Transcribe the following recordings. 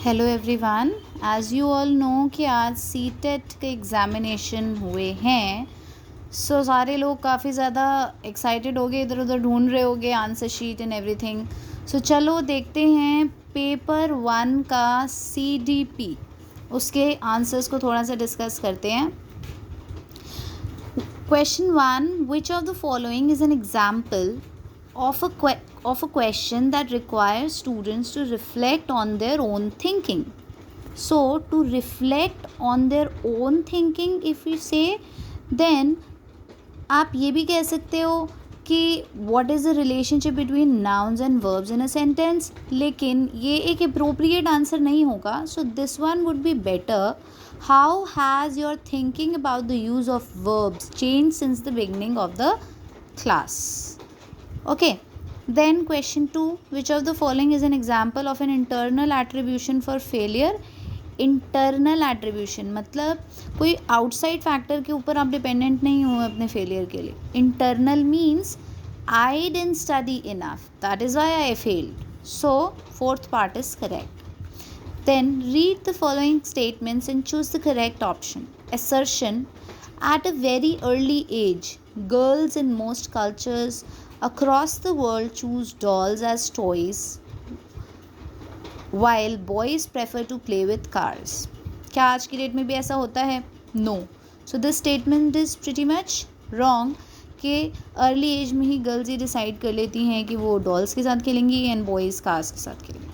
Hello everyone. As you all know कि आज CTET के एग्ज़ामिनेशन हुए हैं। सारे लोग काफ़ी ज़्यादा एक्साइटेड हो गए, इधर उधर ढूंढ रहे होंगे आंसर शीट एंड एवरीथिंग। चलो देखते हैं पेपर 1 का CDP, उसके आंसर्स को थोड़ा सा डिस्कस करते हैं। Question 1, which of the following is an example of a question that requires students to reflect on their own thinking? So to reflect on their own thinking, if we say, then आप ये भी कह सकते हो कि what is the relationship between nouns and verbs in a sentence, लेकिन ये एक appropriate answer नहीं होगा. So this one would be better. How has your thinking about the use of verbs changed since the beginning of the class? Okay. Then question 2, which of the following is an example of an internal attribution for failure? Internal attribution मतलब कोई outside factor के ऊपर आप dependent नहीं हुए अपने failure के लिए. Internal means I didn't study enough, that is why I failed. So fourth part is correct. Then read the following statements and choose the correct option. Assertion: at a very early age, girls in most cultures across the world choose dolls as toys, while boys prefer to play with cars. क्या आज की date में भी ऐसा होता है? No. So this statement is pretty much wrong कि early as में ही गर्ल्स ये डिसाइड कर लेती हैं कि वो डॉल्स के साथ खेलेंगी एंड बॉयज़ कार्स के साथ खेलेंगी.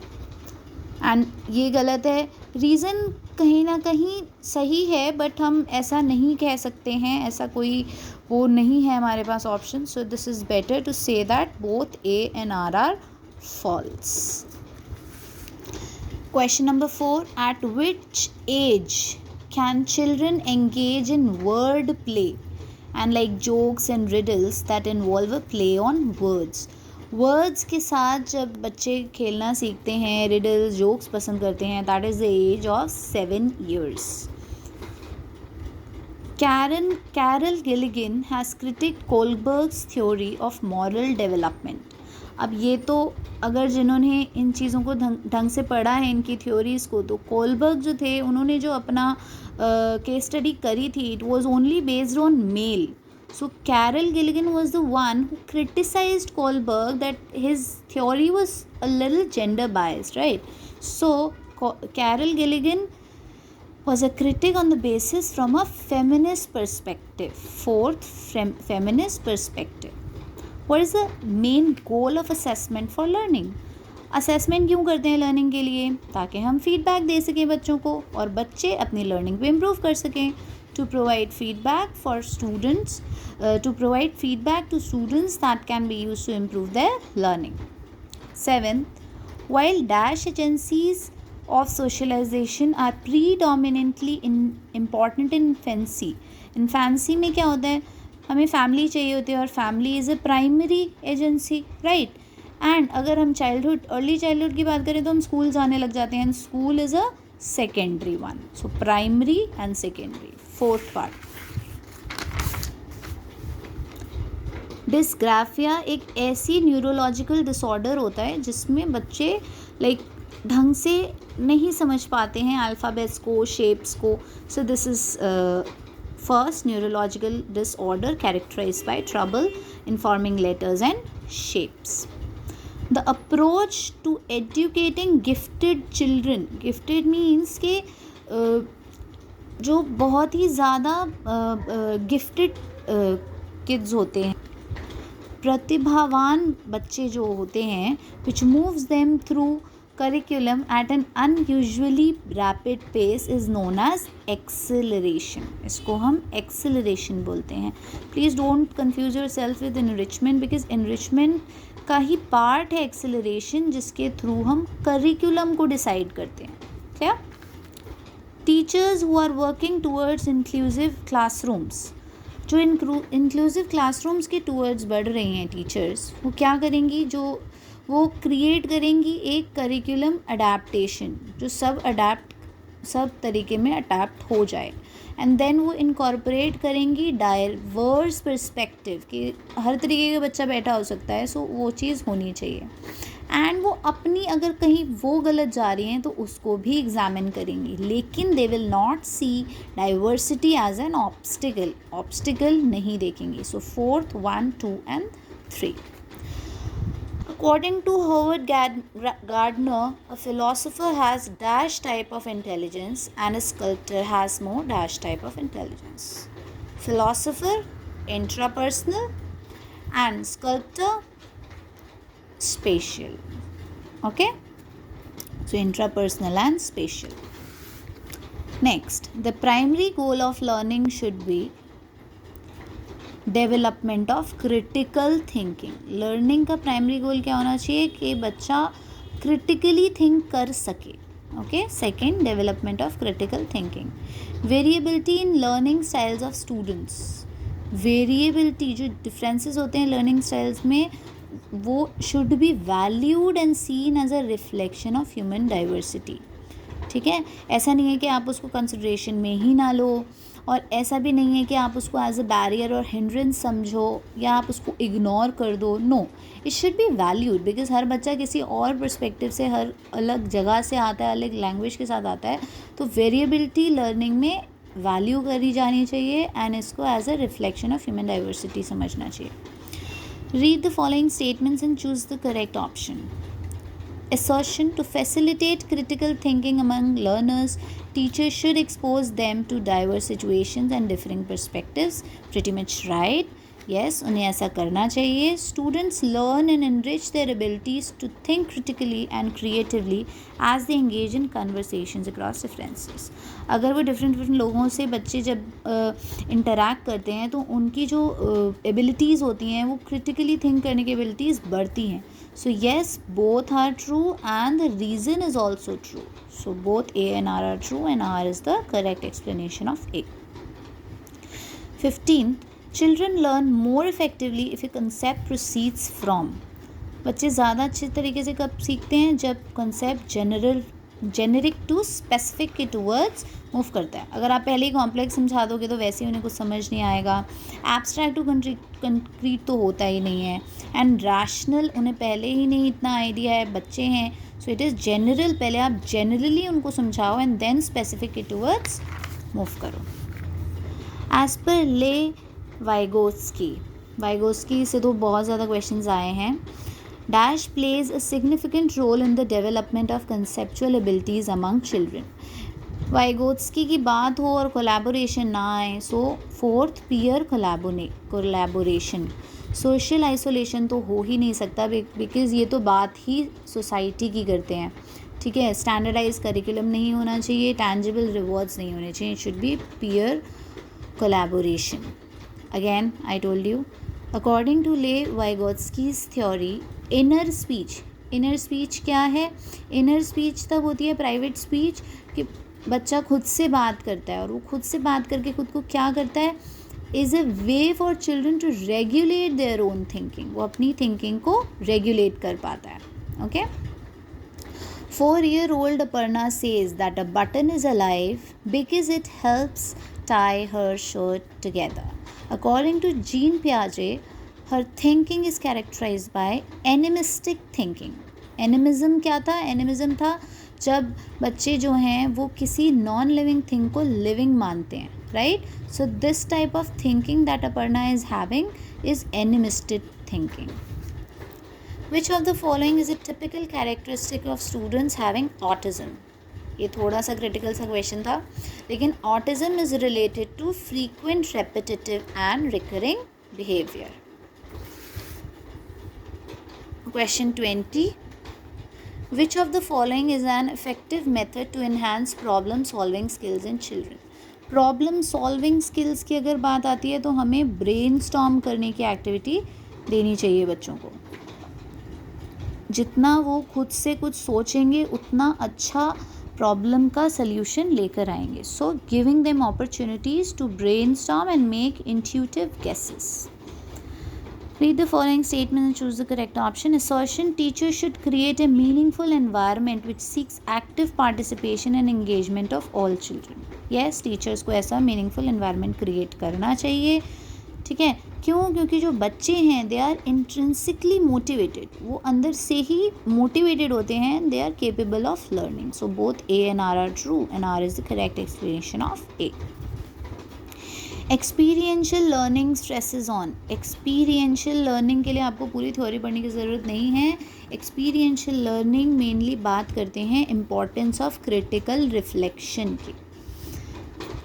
एंड ये गलत है. रीज़न कहीं ना कहीं सही है, बट हम ऐसा नहीं कह सकते हैं, ऐसा कोई वो नहीं है हमारे पास option. So this is better to say that both A and R are false. Question number 4, at which age can children engage in word play and like jokes and riddles that involve a play on words? Words के साथ जब बच्चे खेलना सीखते हैं, riddles jokes पसंद करते हैं, that is the age of 7 years. Carol Gilligan has critiqued Kohlberg's theory of moral development. अब ये तो अगर जिन्होंने इन चीज़ों को ढंग से पढ़ा है, इनकी थ्योरीज़ को, तो कोलबर्ग जो थे उन्होंने जो अपना केस स्टडी करी थी, it was only based on male. So Carol Gilligan was the one who criticized Kohlberg that his theory was a little gender biased, right? So Carol Gilligan was a critic on the basis from a feminist perspective. Fourth, feminist perspective. What is the main goal of assessment for learning? Assessment क्यों करते हैं learning के लिए? ताकि हम feedback दे सकें बच्चों को और बच्चे अपनी लर्निंग पे इम्प्रूव कर सकें. To provide feedback for students, to provide feedback to students that can be used to improve their learning. 7th, while dash agencies of socialization are predominantly important in infancy. Infancy में क्या होता है? हमें family चाहिए होती है और family is a primary agency, right. And अगर हम अर्ली चाइल्डहुड की बात करें तो हम स्कूल जाने लग जाते हैं. School is a secondary one. So primary and secondary. Fourth part, dysgraphia एक ऐसी न्यूरोलॉजिकल डिसऑर्डर होता है जिसमें बच्चे ढंग से नहीं समझ पाते हैं अल्फ़ाबेट्स को, शेप्स को. So this is first neurological disorder characterised by trouble in forming letters and shapes. The approach to educating gifted children. Gifted means के जो बहुत ही ज़्यादा गिफ्टेड किड्स होते हैं, प्रतिभावान बच्चे जो होते हैं, which moves them through curriculum at an unusually rapid pace is known as acceleration. इसको हम एक्सेलरेशन बोलते हैं. Please don't confuse yourself with enrichment, because enrichment का ही पार्ट है एक्सेलरेशन, जिसके थ्रू हम करिकुलम को डिसाइड करते हैं. क्या? Teachers who are working towards inclusive classrooms. जो इंक्लूसिव क्लासरूम्स के टूवर्ड्स बढ़ रही हैं टीचर्स, वो क्या करेंगी? वो क्रिएट करेंगी एक करिकुलम अडेप्टेशन जो सब तरीके में अडेप्ट हो जाए. एंड देन वो इनकॉर्पोरेट करेंगी डाइवर्स पर्सपेक्टिव कि हर तरीके का बच्चा बैठा हो सकता है. सो वो चीज़ होनी चाहिए. एंड वो अपनी अगर कहीं वो गलत जा रही हैं तो उसको भी एग्जामिन करेंगी, लेकिन they will not see diversity as an obstacle नहीं देखेंगी. So fourth 1, 2 and 3. According to Howard Gardner, a philosopher has dash type of intelligence and a sculptor has more dash type of intelligence. Philosopher intrapersonal and sculptor spatial. Okay, so intrapersonal and spatial. Next, the primary goal of learning should be development of critical thinking. Learning का primary goal क्या होना चाहिए कि बच्चा critically think कर सके. Okay. Second, development of critical thinking. Variability in learning styles of students. Variability, जो differences होते हैं लर्निंग स्टाइल्स में, वो should be valued and seen as a reflection of human diversity. ठीक है. ऐसा नहीं है कि आप उसको कंसिडरेशन में ही ना लो, और ऐसा भी नहीं है कि आप उसको एज अ बैरियर और हिंड्रेंस समझो या आप उसको इग्नोर कर दो. No, it should be valued, because हर बच्चा किसी और पर्सपेक्टिव से, हर अलग जगह से आता है, अलग लैंग्वेज के साथ आता है. तो वेरिएबिलिटी लर्निंग में वैल्यू करी जानी चाहिए एंड इसको as a reflection of human diversity समझना चाहिए. Read the following statements and choose the correct option. Assertion: to facilitate critical thinking among learners, teachers should expose them to diverse situations and differing perspectives. Pretty much right. Yes, उन्हें ऐसा करना चाहिए. Students learn and enrich their abilities to think critically and creatively as they engage in conversations across differences. अगर वो different लोगों से बच्चे जब इंटरेक्ट करते हैं तो उनकी जो एबिलिटीज़ होती हैं वो क्रिटिकली थिंक करने की एबिलिटीज़ बढ़ती हैं. So yes, both are true and the reason is also true. So both A and R are true and R is the correct explanation of A. 15th, children learn more effectively if a concept proceeds from. बच्चे ज़्यादा अच्छे तरीके से कब सीखते हैं? जब concept generic to specific के टूवर्ड्स मूव करता है. अगर आप पहले ही कॉम्प्लेक्स समझा दोगे तो वैसे ही उन्हें कुछ समझ नहीं आएगा. एब्स्ट्रैक्ट टू कंक्रीट तो होता ही नहीं है. एंड रैशनल, उन्हें पहले ही नहीं इतना आइडिया है, बच्चे हैं. So it is general. पहले आप जनरली उनको समझाओ एंड देन स्पेसिफिक के टूवर्ड्स मूव करो. एज पर ले वाइगोस्की से तो बहुत ज़्यादा क्वेश्चंस आए हैं. Dash plays a significant role in the development of conceptual abilities among children. Vygotsky की बात हो और कोलैबोरेशन ना आए. So fourth, peer collaboration. Social isolation तो हो ही नहीं सकता, बिकॉज ये तो बात ही सोसाइटी की करते हैं. ठीक है. स्टैंडर्डाइज करिकुलम नहीं होना चाहिए, टैंजिबल रिवॉर्ड्स नहीं होने चाहिए. It should be peer collaboration. Again I told you, according to Lev Vygotsky's theory, inner speech क्या है? इनर स्पीच तब होती है प्राइवेट स्पीच कि बच्चा खुद से बात करता है, और वो खुद से बात करके खुद को क्या करता है? Is a way for children to regulate their own thinking. वो अपनी थिंकिंग को रेगुलेट कर पाता है. Okay. 4-year-old Aparna says that a button is alive because it helps tie her shirt together. According to Jean Piaget, her thinking is characterized by animistic thinking. Animism क्या था? Animism था जब बच्चे जो हैं वो किसी नॉन लिविंग थिंग को लिविंग मानते हैं. Right. So this type of thinking that Aparna is having is animistic thinking. Which of the following is a typical characteristic of students having autism? ये थोड़ा सा क्रिटिकल सा क्वेश्चन था, लेकिन autism is related to frequent, repetitive and recurring behavior. Question 20. Which of the following is an effective method to enhance problem solving skills in children? Problem solving skills की अगर बात आती है तो हमें ब्रेनस्टॉर्म करने की एक्टिविटी देनी चाहिए बच्चों को. जितना वो खुद से कुछ सोचेंगे उतना अच्छा प्रॉब्लम का सल्यूशन लेकर आएंगे. So giving them opportunities to brainstorm and make intuitive guesses. Read the following statement and choose the correct option. Assertion: teachers should create a meaningful environment which seeks active participation and engagement of all children. Yes, teachers को ऐसा meaningful environment create करना चाहिए. ठीक है. क्यों? क्योंकि जो बच्चे हैं दे आर इंट्रिंसिकली मोटिवेटेड, वो अंदर से ही मोटिवेटेड होते हैं, they are capable of learning. So both A and R true and R is the correct explanation of A. Experiential learning stresses on. Experiential learning के लिए आपको पूरी थ्योरी पढ़ने की ज़रूरत नहीं है. एक्सपीरियंशियल लर्निंग मेनली बात करते हैं इम्पॉर्टेंस ऑफ क्रिटिकल रिफ्लेक्शन की.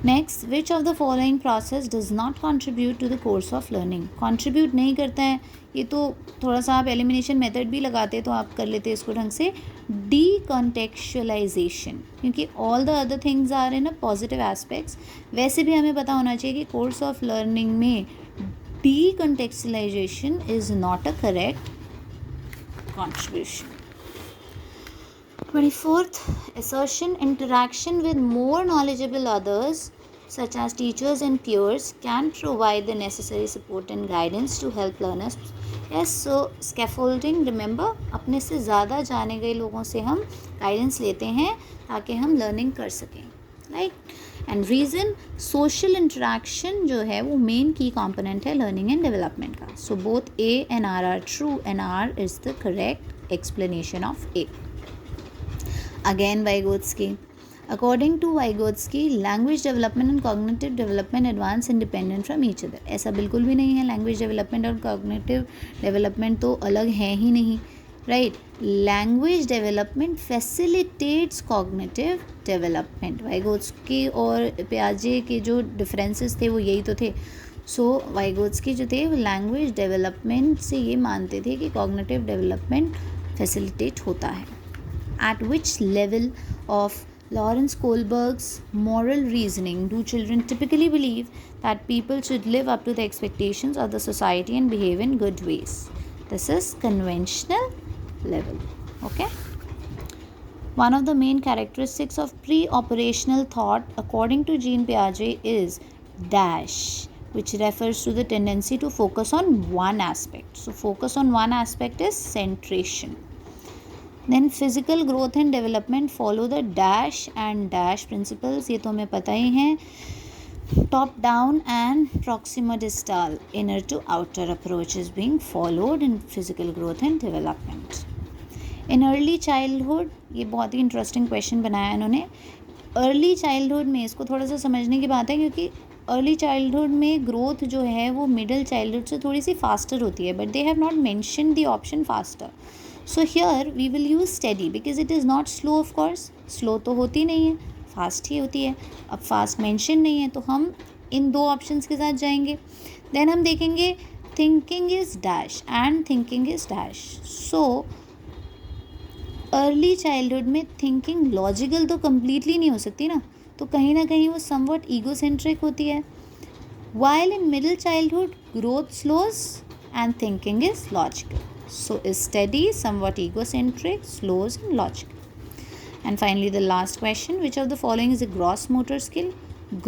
Next, which of the following process does not contribute to the course of learning. Contribute नहीं करता है, ये तो थोड़ा सा आप एलिमिनेशन मेथड भी लगाते तो आप कर लेते इसको ढंग से. डीकॉन्टेक्चुअलाइजेशन, क्योंकि all the other things are in a positive aspects. वैसे भी हमें पता होना चाहिए कि कोर्स ऑफ लर्निंग में decontextualization is not a correct contribution. 24th, assertion interaction with more knowledgeable others such as teachers and peers can provide the necessary support and guidance to help learners. Yes, so scaffolding, remember, अपने से ज़्यादा जाने गए लोगों से हम guidance लेते हैं ताकि हम लर्निंग कर सकें, right. And reason, social interaction जो है वो मेन की कंपोनेंट है लर्निंग एंड डेवलपमेंट का. So both A and R true and R is the correct explanation of A. Again Vygotsky. According to Vygotsky, language development and cognitive development advance independent from each other. ऐसा बिल्कुल भी नहीं है. Language development और cognitive development तो अलग हैं ही नहीं, right. Language development facilitates cognitive development. Vygotsky और पियाजे के जो डिफरेंसेस थे वो यही तो थे. सो वाइगोत्स्की जो थे लैंग्वेज डेवलपमेंट से ये मानते थे कि कॉग्निटिव डेवलपमेंट फैसिलिटेट होता है. At which level of Lawrence Kohlberg's moral reasoning do children typically believe that people should live up to the expectations of the society and behave in good ways? This is conventional level. Okay. One of the main characteristics of pre-operational thought, according to Jean Piaget, is dash, which refers to the tendency to focus on one aspect. So, focus on one aspect is centration. Then physical growth and development follow the dash and dash principles. ये तो हमें पता ही है. Top down and proxima distal, inner to outer approach is being followed in physical growth and development. In early childhood, ये बहुत ही interesting question बनाया इन्होंने. Early childhood में इसको थोड़ा सा समझने की बात है क्योंकि अर्ली चाइल्डहुड में ग्रोथ जो है वो मिडिल चाइल्डहुड से थोड़ी सी फास्टर होती है, but they have not mention the option faster. So here we will use steady because it is not slow, of course. Slow तो होती नहीं है, फास्ट ही होती है. अब फास्ट मेंशन नहीं है तो हम इन दो ऑप्शंस के साथ जाएंगे. देन हम देखेंगे thinking is dash and thinking is dash. So early childhood में थिंकिंग लॉजिकल तो कम्प्लीटली नहीं हो सकती ना, तो कहीं ना कहीं वो समवट ईगोसेंट्रिक होती है. While in middle childhood growth slows and thinking is logical. So is steady, somewhat egocentric, slows and logical. And finally the last question, which of the following is a gross motor skill?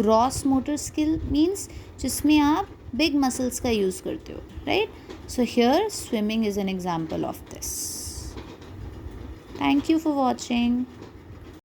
Gross motor skill means जिसमें आप big muscles का use करते हो, right? So here swimming is an example of this. Thank you for watching.